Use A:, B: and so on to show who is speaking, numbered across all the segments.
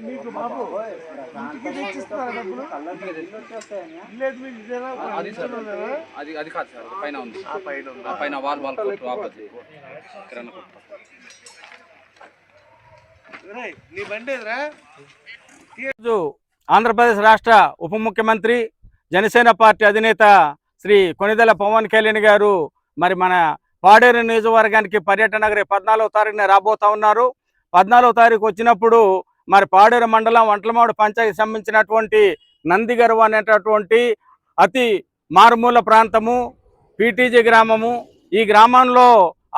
A: మీకు బాబు ఇంటికి తెచ్చిస్తారా డబ్బులు?
B: అది కాదు సార్, పైన ఉంది, పైన వాల్
A: నీ బండి ఎదురా.
C: ఆంధ్రప్రదేశ్ రాష్ట్ర ఉప ముఖ్యమంత్రి జనసేన పార్టీ అధినేత శ్రీ కొణిదెల పవన్ కళ్యాణ్ గారు మరి మన పాడేరు నియోజకవర్గానికి పర్యటన 14వ తారీఖున రాబోతా ఉన్నారు. 14వ తారీఖు వచ్చినప్పుడు మరి పాడేరు మండలం వంటలమాడు పంచాయతీకి సంబంధించినటువంటి నందిగర్వ అనేటటువంటి అతి మారుమూల ప్రాంతము పీటీజీ గ్రామము. ఈ గ్రామంలో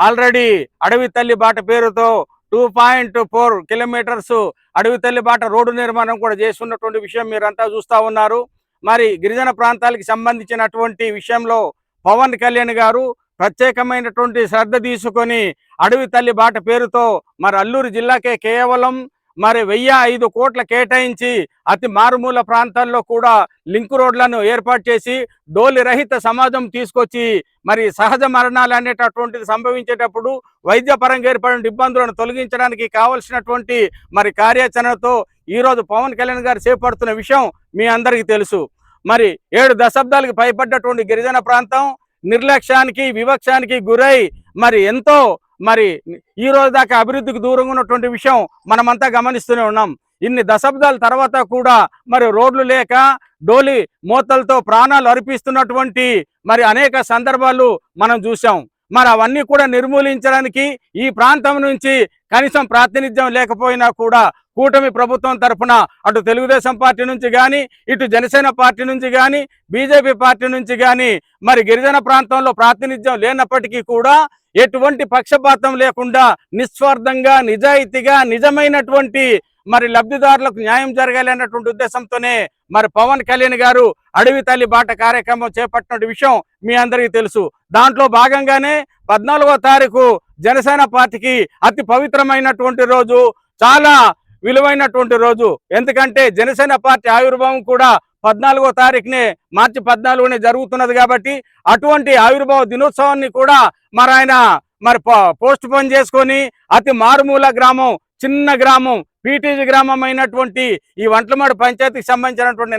C: ఆల్రెడీ అడవి తల్లి బాట పేరుతో 2.4 కిలోమీటర్స్ అడవి తల్లి బాట రోడ్డు నిర్మాణం కూడా చేస్తున్నటువంటి విషయం మీరంతా చూస్తూ ఉన్నారు. మరి గిరిజన ప్రాంతాలకు సంబంధించినటువంటి విషయంలో పవన్ కళ్యాణ్ గారు ప్రత్యేకమైనటువంటి శ్రద్ధ తీసుకొని అడవి తల్లి బాట పేరుతో మరి అల్లూరు జిల్లాకే కేవలం మరి 1,005 కోట్ల కేటాయించి అతి మారుమూల ప్రాంతాల్లో కూడా లింక్ రోడ్లను ఏర్పాటు చేసి డోలి రహిత సమాజం తీసుకొచ్చి మరి సహజ మరణాలు అనేటటువంటిది సంభవించేటప్పుడు వైద్యపరంగా ఏర్పడిన ఇబ్బందులను తొలగించడానికి కావలసినటువంటి మరి కార్యాచరణతో ఈరోజు పవన్ కళ్యాణ్ గారు చేపడుతున్న విషయం మీ అందరికీ తెలుసు. మరి 7 దశాబ్దాలకు పైబడ్డటువంటి గిరిజన ప్రాంతం నిర్లక్ష్యానికి వివక్షానికి గురై మరి ఎంతో మరి ఈ రోజు దాకా అభివృద్ధికి దూరంగా ఉన్నటువంటి విషయం మనమంతా గమనిస్తూనే ఉన్నాం. ఇన్ని దశాబ్దాల తర్వాత కూడా మరి రోడ్లు లేక డోలి మోతలతో ప్రాణాలు అర్పిస్తున్నటువంటి మరి అనేక సందర్భాలు మనం చూసాం. మరి అవన్నీ కూడా నిర్మూలించడానికి ఈ ప్రాంతం నుంచి కనీసం ప్రాతినిధ్యం లేకపోయినా కూడా కూటమి ప్రభుత్వం తరఫున అటు తెలుగుదేశం పార్టీ నుంచి కానీ ఇటు జనసేన పార్టీ నుంచి కానీ బీజేపీ పార్టీ నుంచి కానీ మరి గిరిజన ప్రాంతంలో ప్రాతినిధ్యం లేనప్పటికీ కూడా ఎటువంటి పక్షపాతం లేకుండా నిస్వార్థంగా నిజాయితీగా నిజమైనటువంటి మరి లబ్ధిదారులకు న్యాయం జరగాలి అన్నటువంటి ఉద్దేశంతోనే మరి పవన్ కళ్యాణ్ గారు అడవి తల్లి బాట కార్యక్రమం చేపట్టిన విషయం మీ అందరికీ తెలుసు. దాంట్లో భాగంగానే 14వ తారీఖు జనసేన పార్టీకి అతి పవిత్రమైనటువంటి రోజు, చాలా విలువైనటువంటి రోజు. ఎందుకంటే జనసేన పార్టీ ఆవిర్భావం కూడా 14వ తారీఖునే మార్చి 14నే జరుగుతున్నది కాబట్టి అటువంటి ఆవిర్భావ దినోత్సవాన్ని కూడా మరి ఆయన మరి పోస్ట్ పోన్ చేసుకొని అతి మారుమూల గ్రామం, చిన్న గ్రామం, పీటీజీ గ్రామం అయినటువంటి ఈ వంటలమాడు పంచాయతీకి సంబంధించినటువంటి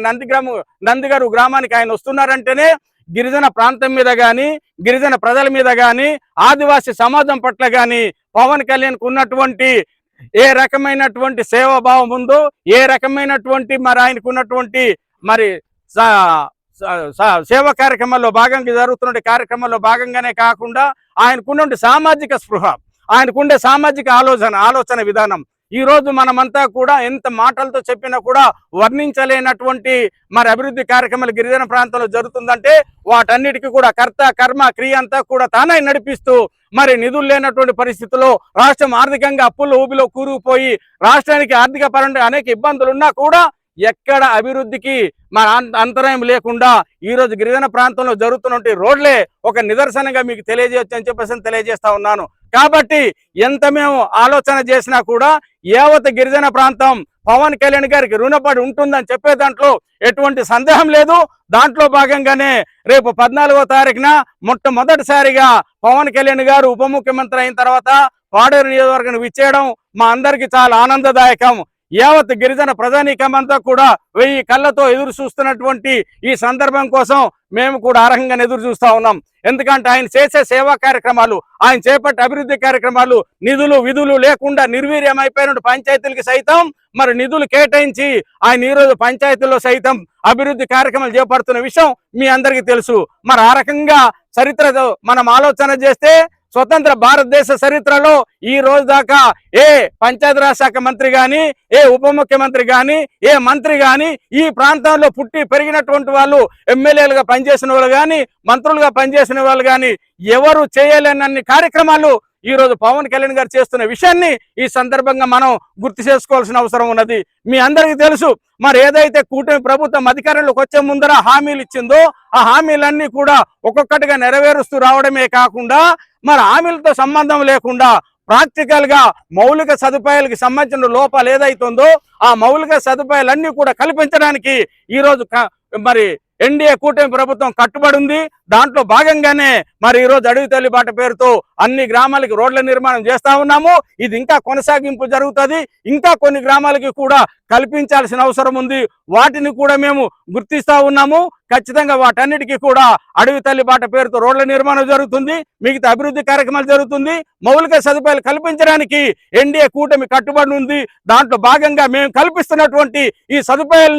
C: నందిగారు గ్రామానికి ఆయన వస్తున్నారంటేనే గిరిజన ప్రాంతం మీద కానీ గిరిజన ప్రజల మీద కానీ ఆదివాసీ సమాజం పట్ల కానీ పవన్ కళ్యాణ్కు ఉన్నటువంటి ఏ రకమైనటువంటి సేవాభావం ఉందో, ఏ రకమైనటువంటి మరి ఆయనకు ఉన్నటువంటి మరి సేవా కార్యక్రమాల్లో భాగంగా జరుగుతున్న కార్యక్రమాల్లో భాగంగానే కాకుండా ఆయనకున్న సామాజిక స్పృహ, ఆయనకుండే సామాజిక ఆలోచన విధానం ఈ రోజు మనమంతా కూడా ఎంత మాటలతో చెప్పినా కూడా వర్ణించలేనటువంటి మరి అభివృద్ధి కార్యక్రమాలు గిరిజన ప్రాంతంలో జరుగుతుందంటే వాటన్నిటికీ కూడా కర్త కర్మ క్రియ అంతా కూడా తానే నడిపిస్తూ మరి నిధులు లేనటువంటి పరిస్థితుల్లో రాష్ట్రం ఆర్థికంగా అప్పుల ఊబిలో కూరుకుపోయి రాష్ట్రానికి ఆర్థిక పరంగా అనేక ఇబ్బందులు ఉన్నా కూడా ఎక్కడ అభివృద్ధికి మన అంతరాయం లేకుండా ఈ రోజు గిరిజన ప్రాంతంలో జరుగుతున్న రోడ్లే ఒక నిదర్శనంగా మీకు తెలియజేయచ్చు అని చెప్పేసి తెలియజేస్తా ఉన్నాను. కాబట్టి ఎంత మేము ఆలోచన చేసినా కూడా యావత్ గిరిజన ప్రాంతం పవన్ కళ్యాణ్ గారికి రుణపడి ఉంటుందని చెప్పే దాంట్లో ఎటువంటి సందేహం లేదు. దాంట్లో భాగంగానే రేపు 14వ తారీఖున మొట్టమొదటిసారిగా పవన్ కళ్యాణ్ గారు ఉప ముఖ్యమంత్రి అయిన తర్వాత పాడేరు నియోజకవర్గానికి విచ్చేయడం మా అందరికీ చాలా ఆనందదాయకం. యావత్ గిరిజన ప్రజానీకమంతా కూడా 1000 కళ్ళతో ఎదురు చూస్తున్నటువంటి ఈ సందర్భం కోసం మేము కూడా అర్హంగా ఎదురు చూస్తా ఉన్నాం. ఎందుకంటే ఆయన చేసే సేవా కార్యక్రమాలు, ఆయన చేపట్టే అభివృద్ధి కార్యక్రమాలు నిధులు విధులు లేకుండా నిర్వీర్యమైపోయిన పంచాయతీలకు సైతం మరి నిధులు కేటాయించి ఆయన ఈరోజు పంచాయతీల్లో సైతం అభివృద్ధి కార్యక్రమాలు చేపడుతున్న విషయం మీ అందరికీ తెలుసు. మరి ఆ రకంగా చరిత్ర మనం ఆలోచన చేస్తే స్వతంత్ర భారతదేశ చరిత్రలో ఈ రోజు దాకా ఏ పంచాయతీరాజ్ శాఖ మంత్రి గాని, ఏ ఉప ముఖ్యమంత్రి గాని, ఏ మంత్రి గాని, ఈ ప్రాంతంలో పుట్టి పెరిగినటువంటి వాళ్ళు ఎమ్మెల్యేలుగా పనిచేసిన వాళ్ళు గాని, మంత్రులుగా పనిచేసిన వాళ్ళు గాని ఎవరు చేయలేనన్ని కార్యక్రమాలు ఈ రోజు పవన్ కళ్యాణ్ గారు చేస్తున్న విషయాన్ని ఈ సందర్భంగా మనం గుర్తు చేసుకోవాల్సిన అవసరం ఉన్నది. మీ అందరికీ తెలుసు, మరి ఏదైతే కూటమి ప్రభుత్వం అధికారంలోకి వచ్చే ముందర హామీలు ఇచ్చిందో ఆ హామీలన్నీ కూడా ఒక్కొక్కటిగా నెరవేరుస్తూ రావడమే కాకుండా మరి హామీలతో సంబంధం లేకుండా ప్రాక్టికల్ గా మౌలిక సదుపాయాలకు సంబంధించిన లోపాలు ఏదైతుందో ఆ మౌలిక సదుపాయాలన్నీ కూడా కల్పించడానికి ఈ రోజు మరి ఎన్డీఏ కూటమి ప్రభుత్వం కట్టుబడి ఉంది. దాంట్లో భాగంగానే మరి ఈ రోజు అడవి తల్లి బాట పేరుతో అన్ని గ్రామాలకి రోడ్ల నిర్మాణం చేస్తా ఉన్నాము. ఇది ఇంకా కొనసాగింపు జరుగుతుంది. ఇంకా కొన్ని గ్రామాలకి కూడా కల్పించాల్సిన అవసరం ఉంది. వాటిని కూడా మేము గుర్తిస్తా ఉన్నాము. ఖచ్చితంగా వాటన్నిటికీ కూడా అడవి తల్లి బాట పేరుతో రోడ్ల నిర్మాణం జరుగుతుంది. మిగతా అభివృద్ధి కార్యక్రమాలు జరుగుతుంది. మౌలిక సదుపాయాలు కల్పించడానికి ఎన్డీఏ కూటమి కట్టుబడి ఉంది. దాంట్లో భాగంగా మేము కల్పిస్తున్నటువంటి ఈ సదుపాయాలు